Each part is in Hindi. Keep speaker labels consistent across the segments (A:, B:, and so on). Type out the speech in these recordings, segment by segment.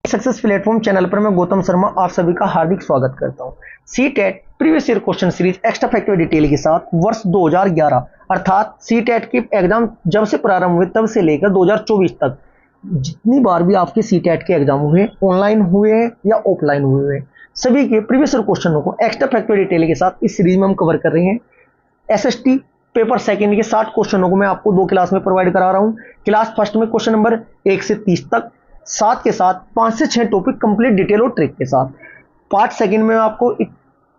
A: सक्सेस प्लेटफॉर्म चैनल पर मैं गौतम शर्मा आप सभी का हार्दिक स्वागत करता हूं। CTET previous year question series extra fact detail के साथ वर्ष 2011 अर्थात सीटेट की एग्जाम जब से प्रारंभ हुए तब से लेकर 2024 तक जितनी बार भी आपके सीटेट के एग्जाम हुए, ऑनलाइन हुए या ऑफलाइन हुए, सभी के प्रीवियस ईयर क्वेश्चनों को एक्स्ट्रा फैक्ट डिटेल के साथ इस सीरीज में हम कवर कर रहे हैं। एसएसटी पेपर सेकंड के 60 क्वेश्चनों को मैं आपको 2 क्लास में प्रोवाइड करा रहा हूं। क्लास फर्स्ट में क्वेश्चन नंबर 1 से 30 तक, साथ के साथ 5 से 6 टॉपिक कंप्लीट डिटेल और ट्रिक के साथ। पार्ट सेकंड में आपको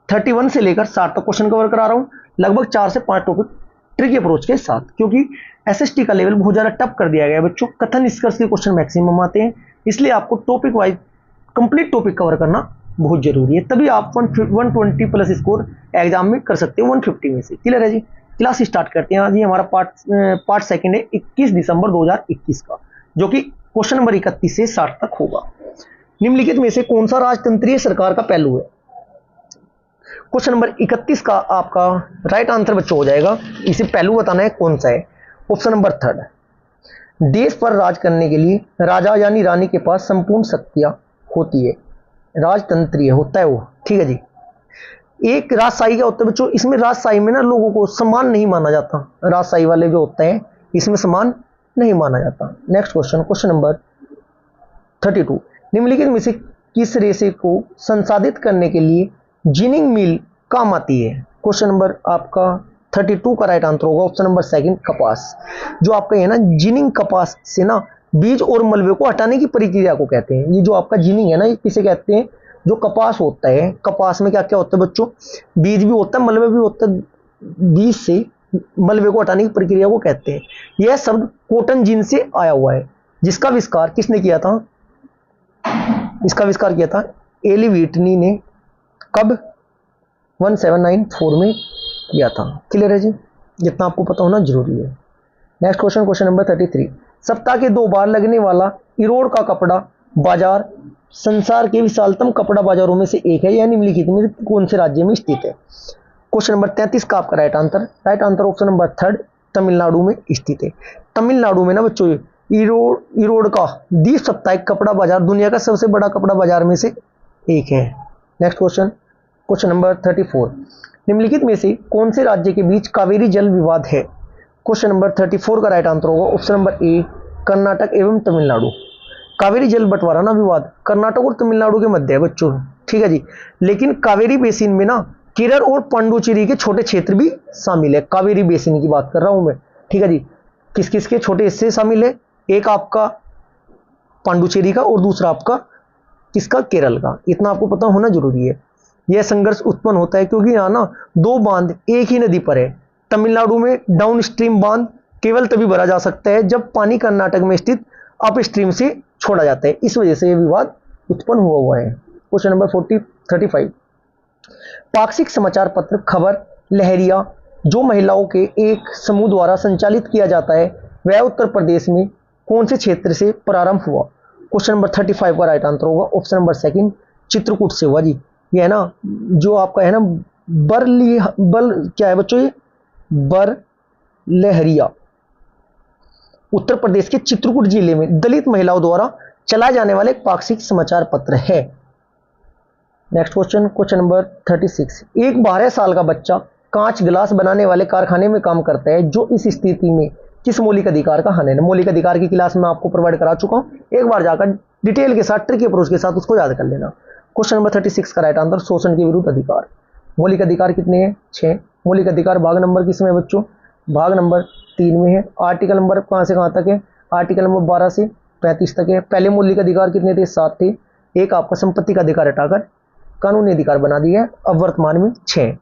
A: 31 से लेकर 60 तक क्वेश्चन कवर करा रहा हूं, लगभग 4 से 5 टॉपिक ट्रिक अप्रोच के साथ, क्योंकि एसएसटी का लेवल बहुत ज्यादा टफ कर दिया गया है बच्चों। कथन निष्कर्ष के क्वेश्चन मैक्सिमम आते हैं, इसलिए आपको topic wise complete topic cover करना बहुत जरूरी है, तभी आप 120 प्लस स्कोर एग्जाम में कर सकते हो 150 में से। क्लियर है जी? क्लास स्टार्ट करते हैं। आज ये हमारा पार्ट सेकंड है 21 दिसंबर 2021 का, जो कि क्वेश्चन नंबर 31 से 60 तक होगा। निम्नलिखित में से कौन सा राजतंत्रीय सरकार का पहलू है? क्वेश्चन नंबर 31 का आपका राइट आंसर बच्चों हो जाएगा, इसे पहलू बताना है कौन सा है। ऑप्शन नंबर 3, देश पर राज करने के लिए राजा यानी रानी के पास संपूर्ण शक्तियां होती है, राजतंत्रीय होता है वो। ठीक है जी। एक राजशाही क्या होता है बच्चों? इसमें राजशाही में ना लोगों को समान नहीं माना जाता, राजशाही वाले जो होते हैं इसमें समान नहीं माना जाता। नेक्स्ट क्वेश्चन, क्वेश्चन नंबर 32, निम्नलिखित में से किस रेशे को संसाधित करने के लिए जिनिंग मिल काम आती है? क्वेश्चन नंबर आपका 32 का राइट आंसर होगा ऑप्शन नंबर 2, कपास। जो आपका है ना जिनिंग, कपास से ना बीज और मलबे को हटाने की प्रक्रिया को कहते हैं। ये जो आपका जिनिंग है ना, ये किसे कहते हैं? जो कपास होता है, कपास में क्या क्या होता है बच्चों? बीज भी होता है, मलबे भी होता है। बीज से मलबे को हटाने की प्रक्रिया को कहते हैं। यह शब्द कॉटन जीन से आया हुआ है, जिसका आविष्कार किसने किया था? इसका आविष्कार किया था एली व्हिटनी ने। कब? 1794 में किया था। क्लियर है जी? जितना आपको पता होना जरूरी है। नेक्स्ट क्वेश्चन, क्वेश्चन नंबर 33, सप्ताह के 2 बार लगने वाला इरोड़ का कपड़ा बाजार संसार के विशालतम कपड़ा बाजारों में से एक है, यह निम्नलिखित में कौन से राज्य में स्थित है? क्वेश्चन नंबर 33 का आपका right answer option number 3, Tamil Nadu में स्थित है। तमिलनाडु में ना बच्चों इरोड़ का द्वीप साप्ताहिक कपड़ा बाजार दुनिया का सबसे बड़ा कपड़ा बाजार में से एक है। नेक्स्ट क्वेश्चन, क्वेश्चन नंबर 34, निम्नलिखित में से कौन से राज्य के बीच कावेरी जल विवाद है? क्वेश्चन नंबर 34 का राइट आंसर होगा ऑप्शन नंबर ए, कर्नाटक एवं तमिलनाडु। कावेरी जल बंटवारा ना विवाद कर्नाटक और तमिलनाडु के मध्य है बच्चों। ठीक है जी। लेकिन कावेरी बेसिन में ना केरल और पांडुचेरी के छोटे क्षेत्र भी शामिल है। कावेरी बेसिन की बात कर रहा हूं मैं। ठीक है जी। किस किस के छोटे हिस्से शामिल है? एक आपका पांडुचेरी का और दूसरा आपका किसका? केरल का। इतना आपको पता होना जरूरी है। यह संघर्ष उत्पन्न होता है क्योंकि यहाँ ना 2 बांध एक ही नदी पर है। तमिलनाडु में डाउन स्ट्रीम बांध केवल तभी भरा जा सकता है जब पानी कर्नाटक में स्थित अप स्ट्रीम से छोड़ा जाता है। इस वजह से यह विवाद उत्पन्न हुआ है। क्वेश्चन नंबर 35, पाक्षिक समाचार पत्र खबर लहरिया जो महिलाओं के एक समूह द्वारा संचालित किया जाता है, वह उत्तर प्रदेश में कौन से क्षेत्र से प्रारंभ हुआ? क्वेश्चन नंबर 35 का राइट आंसर होगा ऑप्शन नंबर 2, चित्रकूट से हुआ जी। ये है ना जो आपका है ना बल क्या है बच्चों? ये बर लहरिया उत्तर प्रदेश के चित्रकूट जिले में दलित महिलाओं द्वारा चलाए जाने वाले एक पाक्षिक समाचार पत्र है। नेक्स्ट क्वेश्चन, क्वेश्चन नंबर 36, एक 12 साल का बच्चा कांच गिलास बनाने वाले कारखाने में काम करता है, जो इस स्थिति में किस मौलिक अधिकार का हनन है? मौलिक अधिकार की क्लास में आपको प्रोवाइड करा चुका हूं, एक बार जाकर डिटेल के साथ ट्रिक अप्रोच के साथ उसको याद कर लेना। क्वेश्चन नंबर 36 का राइट आंसर शोषण के विरुद्ध अधिकार। मौलिक अधिकार कितने हैं? 6 मौलिक अधिकार। भाग नंबर किसमें बच्चों? भाग नंबर 3 में है। आर्टिकल नंबर कहां से कहां तक है? आर्टिकल नंबर 12 से 35 तक है। पहले मौलिक अधिकार कितने थे? 7 थे। एक आपका संपत्ति का अधिकार हटाकर कानूनी अधिकार बना दिया है, अब वर्तमान में 6।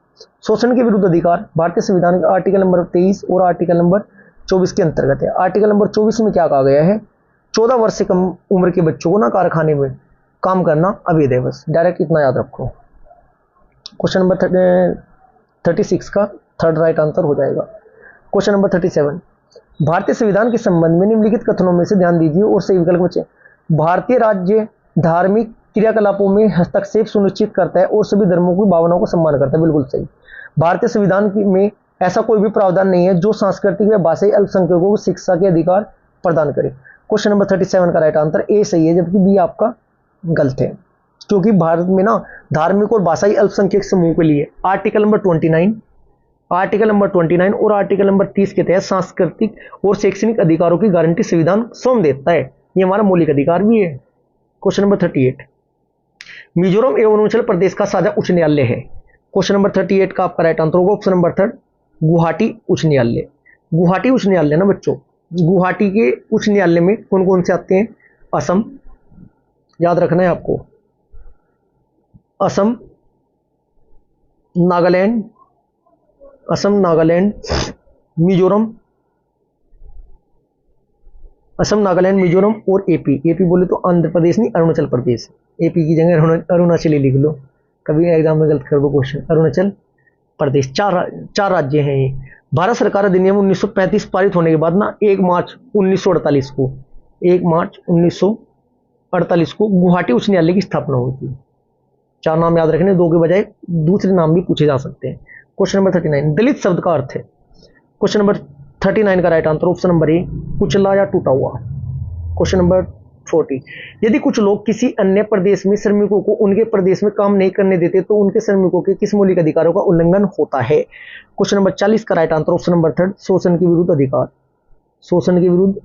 A: शोषण के विरुद्ध अधिकार भारतीय संविधान का आर्टिकल नंबर 23 और आर्टिकल नंबर 24 के अंतर्गत है। आर्टिकल नंबर 24 में क्या कहा गया है? 14 वर्ष से कम उम्र के बच्चों को ना कारखाने में काम करना अवैध है। बस डायरेक्ट इतना याद रखो। क्वेश्चन नंबर 36 का 3rd राइट आंसर हो जाएगा। क्वेश्चन नंबर 37, भारतीय संविधान के संबंध में निम्नलिखित कथनों में से ध्यान दीजिए और सही विकल्प बचे। भारतीय राज्य धार्मिक क्रियाकलापों में हस्तक्षेप सुनिश्चित करता है और सभी धर्मों की भावनाओं को सम्मान करता है। बिल्कुल सही। भारतीय संविधान में ऐसा कोई भी प्रावधान नहीं है जो सांस्कृतिक या भाषाई अल्पसंख्यकों को शिक्षा के अधिकार प्रदान करे। क्वेश्चन नंबर 37 का राइट आंसर ए सही है, जबकि बी आपका गलत है, क्योंकि भारत में ना धार्मिक और भाषाई अल्पसंख्यक समूह के लिए आर्टिकल नंबर 29, आर्टिकल नंबर 29 और आर्टिकल नंबर 30 के तहत सांस्कृतिक और शैक्षणिक अधिकारों की गारंटी संविधान स्वयं देता है। ये हमारा मौलिक अधिकार भी है। क्वेश्चन नंबर 38, मिजोरम एवं अरुणाचल प्रदेश का साझा उच्च न्यायालय है। क्वेश्चन नंबर 38 का आपका राइट आंसर होगा ऑप्शन नंबर 3 गुवाहाटी उच्च न्यायालय। गुवाहाटी उच्च न्यायालय ना बच्चों, गुवाहाटी के उच्च न्यायालय में कौन कौन से आते हैं? असम, याद रखना है आपको, असम, नागालैंड, असम, नागालैंड, मिजोरम, असम, नागालैंड, मिजोरम और एपी। एपी बोले तो आंध्र प्रदेश नहीं, अरुणाचल प्रदेश। एपी की जगह अरुणाचल ही लिख लो, कभी एग्जाम में गलत कर दो क्वेश्चन। अरुणाचल प्रदेश, चार राज्य हैं ये। भारत सरकार अधिनियम 1935 पारित होने के बाद ना 1 मार्च 1948 को 1 मार्च 1948 को गुवाहाटी उच्च न्यायालय की स्थापना हुई थी। 4 नाम याद रखने, 2 के बजाय दूसरे नाम भी पूछे जा सकते हैं। क्वेश्चन नंबर 39, दलित शब्द का अर्थ है। क्वेश्चन नंबर 39 का राइट आंसर ऑप्शन नंबर ए कुचला या टूटा हुआ। क्वेश्चन नंबर 40, यदि कुछ लोग किसी अन्य प्रदेश में श्रमिकों को उनके प्रदेश में काम नहीं करने देते तो उनके श्रमिकों के किस मौलिक अधिकारों का उल्लंघन होता है? क्वेश्चन नंबर 40 का राइट आंसर ऑप्शन नंबर 3 शोषण के विरुद्ध अधिकार। शोषण के विरुद्ध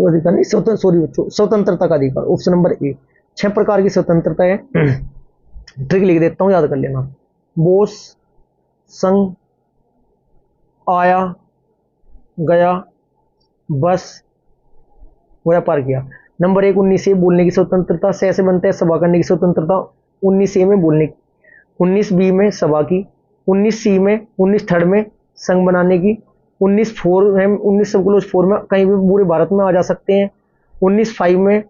A: अधिकार नहीं, स्वतंत्रता का अधिकार, ऑप्शन नंबर ए। 6 प्रकार की स्वतंत्रता है, ट्रिक लिख देता हूं, याद कर लेना। बोस, संघ, आया, गया, बस, व्यापार किया। नंबर 1 19 से बोलने की स्वतंत्रता, से बनता है सभा करने की स्वतंत्रता, 19 ए में बोलने की, 19 बी में सभा की, 19 सी में 19 थर्ड में संघ बनाने की, 19 फोर में 19 सब क्लोज 4 में कहीं भी पूरे भारत में आ जा सकते हैं, 19 5 में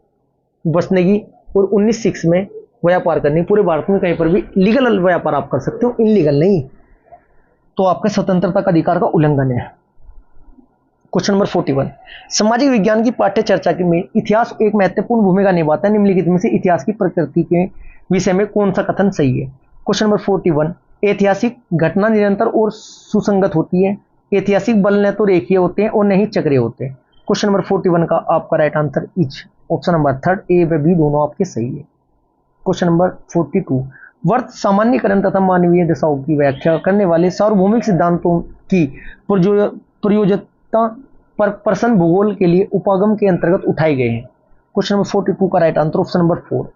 A: बसने की और 19 6 में व्यापार करने की। पूरे भारत में कहीं पर भी लीगल व्यापार आप कर सकते हो, इनलीगल नहीं, तो आपका स्वतंत्रता का अधिकार का उल्लंघन है। क्वेश्चन नंबर 41, सामाजिक विज्ञान की पाठ्य चर्चा में इतिहास एक महत्वपूर्ण भूमिका निभाता है, निम्नलिखित में से इतिहास की प्रकृति के विषय में कौन सा कथन सही है? क्वेश्चन नंबर 41, ऐतिहासिक घटना निरंतर और सुसंगत होती है, ऐतिहासिक बल न तो रेखीय होते हैं और न ही चक्रीय होते हैं। क्वेश्चन नंबर 41 का आपका right answer is option number 3 ए व बी दोनों आपके सही है। क्वेश्चन नंबर 42, वर्त सामान्यकरण तथा मानवीय दशाओं की व्याख्या करने वाले सार्वभौमिक सिद्धांतों की प्रयोज्यता पर प्रश्न भूगोल के लिए उपागम के अंतर्गत उठाए गए हैं। क्वेश्चन नंबर 42 का राइट आंसर ऑप्शन नंबर 4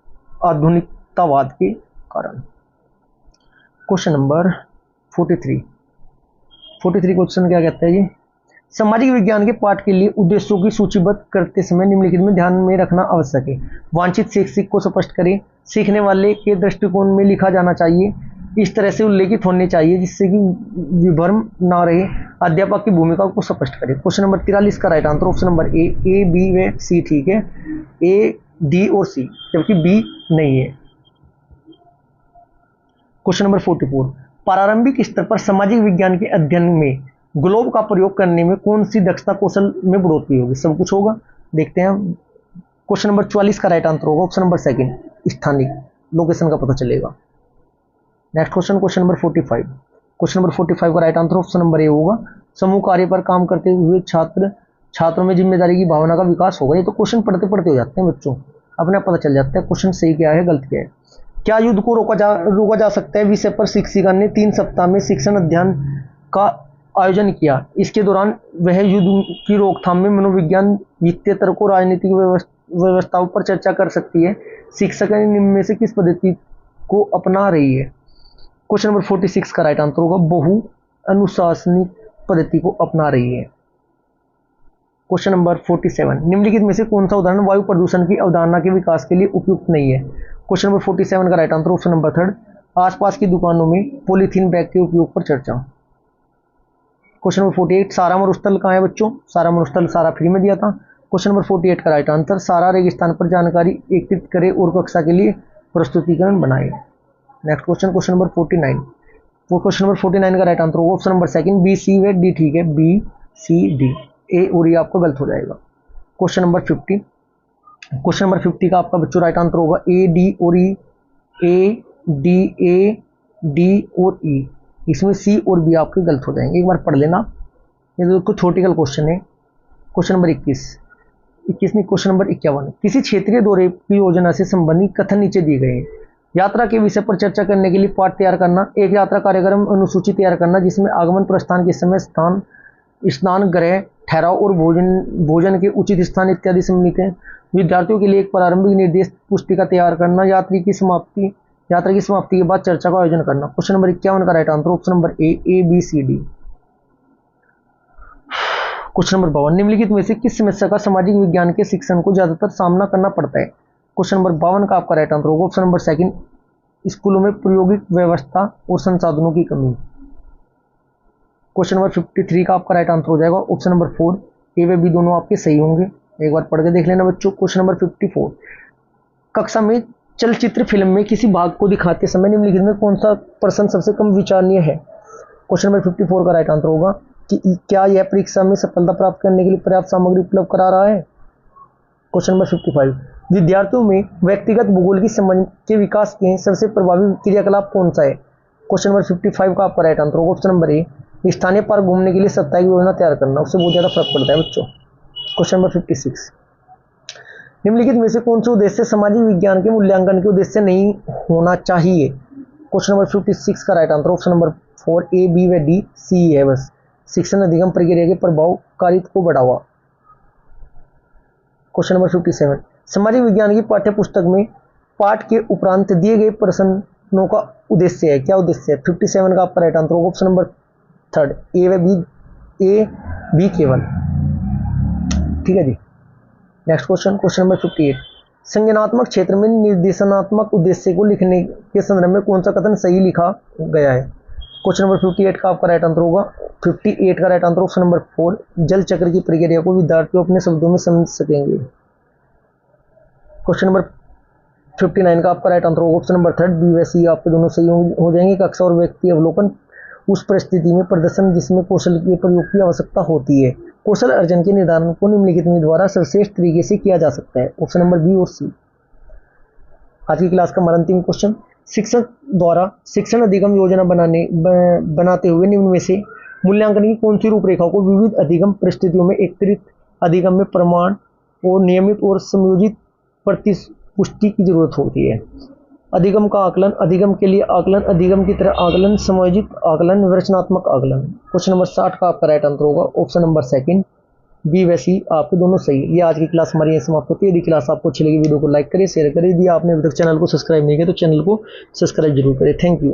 A: आधुनिकतावाद के कारण। क्वेश्चन नंबर 43 क्वेश्चन क्या कहता है जी? सामाजिक विज्ञान के पाठ के लिए उद्देश्यों की सूचीबद्ध करते समय निम्नलिखित में ध्यान में रखना आवश्यक है। वांछित शैक्षिक को स्पष्ट करें, सीखने वाले के दृष्टिकोण में लिखा जाना चाहिए, इस तरह से उल्लेखित होने चाहिए जिससे कि विभ्रम ना रहे, अध्यापक की भूमिका को स्पष्ट करें। क्वेश्चन नंबर 43 का right answer option number A B व सी ठीक है, ए डी और सी, जबकि बी नहीं है। क्वेश्चन नंबर 44, प्रारंभिक स्तर पर सामाजिक विज्ञान के अध्ययन में ग्लोब का प्रयोग करने में कौन सी दक्षता कौशल में बढ़ोतरी होगी? सब कुछ होगा, देखते हैं। क्वेश्चन नंबर 44 का राइट आंसर होगा ऑप्शन नंबर 2 स्थानिक लोकेशन का पता चलेगा। Next question number 45, question number 45 का राइट आंसर ऑप्शन नंबर ए होगा, समूह कार्य पर काम करते हुए छात्रों में जिम्मेदारी की भावना का विकास होगा। ये तो क्वेश्चन पढ़ते पढ़ते हो जाते हैं बच्चों, अपने आप पता चल जाता है क्वेश्चन सही क्या है गलत क्या है। क्या युद्ध को रोका जा सकता है विषय पर शिक्षिका ने 3 सप्ताह में शिक्षण अध्ययन का आयोजन किया। इसके दौरान वह युद्ध की रोकथाम में मनोविज्ञान, वित्तीय तर्क और राजनीतिक व्यवस्थाओं पर चर्चा कर सकती है। शिक्षक ने निम्न में से किस पद्धति को अपना रही है? क्वेश्चन नंबर 46 का राइट आंसर होगा बहु अनुशासनिक पद्धति को अपना रही है। क्वेश्चन नंबर 47, निम्नलिखित में से कौन सा उदाहरण वायु प्रदूषण की अवधारणा के विकास के लिए उपयुक्त नहीं है? क्वेश्चन नंबर 47 का राइट आंसर ऑप्शन नंबर 3 आसपास की दुकानों में पॉलीथीन बैग के उपयोग पर चर्चा। क्वेश्चन नंबर 48, सारा मरुस्थल कहाँ है बच्चों? सारा मरुस्थल सारा फ्री में दिया था। क्वेश्चन नंबर 48 का राइट आंसर सारा रेगिस्तान पर जानकारी एकत्रित करे और कक्षा के लिए प्रस्तुतिकरण बनाए। नेक्स्ट क्वेश्चन नंबर 49, वो क्वेश्चन नंबर 49 का राइट आंसर होगा ऑप्शन नंबर 2 बी सी व डी ठीक है, बी सी डी, ए और ये आपका गलत हो जाएगा। क्वेश्चन नंबर 50 का आपका बच्चों राइट आंसर होगा ए डी और ई, ए डी और ई, इसमें सी और बी आपके गलत हो जाएंगे। एक बार पढ़ लेना, ये तो थ्योरेटिकल क्वेश्चन है। क्वेश्चन नंबर 21, 21वीं क्वेश्चन नंबर 51, किसी क्षेत्रीय दौरे की योजना से संबंधित कथन नीचे दिए गए हैं। यात्रा के विषय पर चर्चा करने के लिए पाठ तैयार करना, एक यात्रा कार्यक्रम अनुसूची तैयार करना जिसमें आगमन प्रस्थान के समय स्थान, स्नान गृह, ठहराव और भोजन के उचित स्थान इत्यादि सम्मिलित हैं। विद्यार्थियों के लिए एक प्रारंभिक निर्देश पुस्तिका तैयार करना, यात्रा की समाप्ति के बाद चर्चा का आयोजन करना। क्वेश्चन नंबर 51 का right answer option number A B C D. Question number 52, निम्नलिखित में से किस समस्या का सामाजिक विज्ञान के शिक्षण को ज्यादातर सामना करना पड़ता है। क्वेश्चन नंबर 52 का आपका राइट आंसर होगा ऑप्शन नंबर सेकंड, स्कूलों में प्रायोगिक व्यवस्था और संसाधनों की कमी। क्वेश्चन नंबर 53 का आपका राइट आंसर हो जाएगा ऑप्शन नंबर 4, ए व बी दोनों आपके सही होंगे। एक बार पढ़ के देख लेना बच्चों। क्वेश्चन नंबर 54, कक्षा में चलचित्र फिल्म में किसी भाग को दिखाते समय निम्नलिखित में कौन सा प्रश्न सबसे कम विचारणीय है। क्वेश्चन नंबर 54 का राइट आंसर होगा कि क्या यह परीक्षा में सफलता प्राप्त करने के लिए पर्याप्त सामग्री उपलब्ध करा रहा है। क्वेश्चन नंबर 55, विद्यार्थियों में व्यक्तिगत भूगोल की समझ के विकास के सबसे प्रभावी क्रियाकलाप कौन सा है। क्वेश्चन नंबर 55 का आपका राइट आंसर होगा ऑप्शन नंबर ए, स्थानीय पार्क घूमने के लिए साप्ताहिक योजना तैयार करना, उससे बहुत ज्यादा फर्क पड़ता है बच्चों। क्वेश्चन नंबर 56, निम्नलिखित में से कौन से उद्देश्य सामाजिक विज्ञान के मूल्यांकन के उद्देश्य नहीं होना चाहिए। क्वेश्चन नंबर 56 का right answer option number 4, A B व डी सी है बस। शिक्षण अधिगम प्रक्रिया के प्रभावकारिता को बढ़ावा। क्वेश्चन नंबर 57, सामाजिक विज्ञान की पाठ्य पुस्तक में पाठ के उपरांत दिए गए प्रश्नों का उद्देश्य है, क्या उद्देश्य है। 57 का आपका राइट आंसर होगा ऑप्शन नंबर 3, ए व बी केवल। ठीक है जी। नेक्स्ट क्वेश्चन, क्वेश्चन नंबर 58, संज्ञानात्मक क्षेत्र में निर्देशनात्मक उद्देश्य को लिखने के संदर्भ में कौन सा कथन सही लिखा गया है। क्वेश्चन नंबर 58 का आपका राइट आंसर होगा 58 का राइट आंसर ऑप्शन नंबर 4, जल चक्र की प्रक्रिया को विद्यार्थी अपने शब्दों में समझ सकेंगे। क्वेश्चन नंबर 59 का आपका राइट आंसर होगा ऑप्शन नंबर 3, बी व सी आपके दोनों सही हो जाएंगे। कक्षा और व्यक्ति अवलोकन उस परिस्थिति में प्रदर्शन जिसमें कौशल के प्रयोग की आवश्यकता होती है। कौशल अर्जन के निर्धारण को निम्नलिखित में द्वारा सर्वश्रेष्ठ तरीके से किया जा सकता है। ऑप्शन नंबर बी और सी। आज की क्लास का हमारा अंतिम क्वेश्चन, शिक्षक द्वारा शिक्षण अधिगम योजना बनाते हुए निम्न में से मूल्यांकन की कौन सी रूपरेखा को विविध अधिगम परिस्थितियों में एकत्रित अधिगम में प्रमाण और नियमित और संयोजित पुष्टि की जरूरत होती है। अधिगम का आकलन, अधिगम के लिए आकलन, अधिगम की तरह आकलन, समायोजित आकलन, रचनात्मक आकलन। क्वेश्चन नंबर 60 का आपका राइट आंसर होगा ऑप्शन नंबर सेकंड, बी व सी आपके दोनों सही। ये आज की क्लास हमारी यहीं समाप्त होती है। यदि क्लास आपको अच्छी लगी वीडियो को लाइक करें, शेयर करें। यदि आपने अभी तक चैनल को सब्सक्राइब नहीं किया तो चैनल को सब्सक्राइब जरूर करें। Thank you.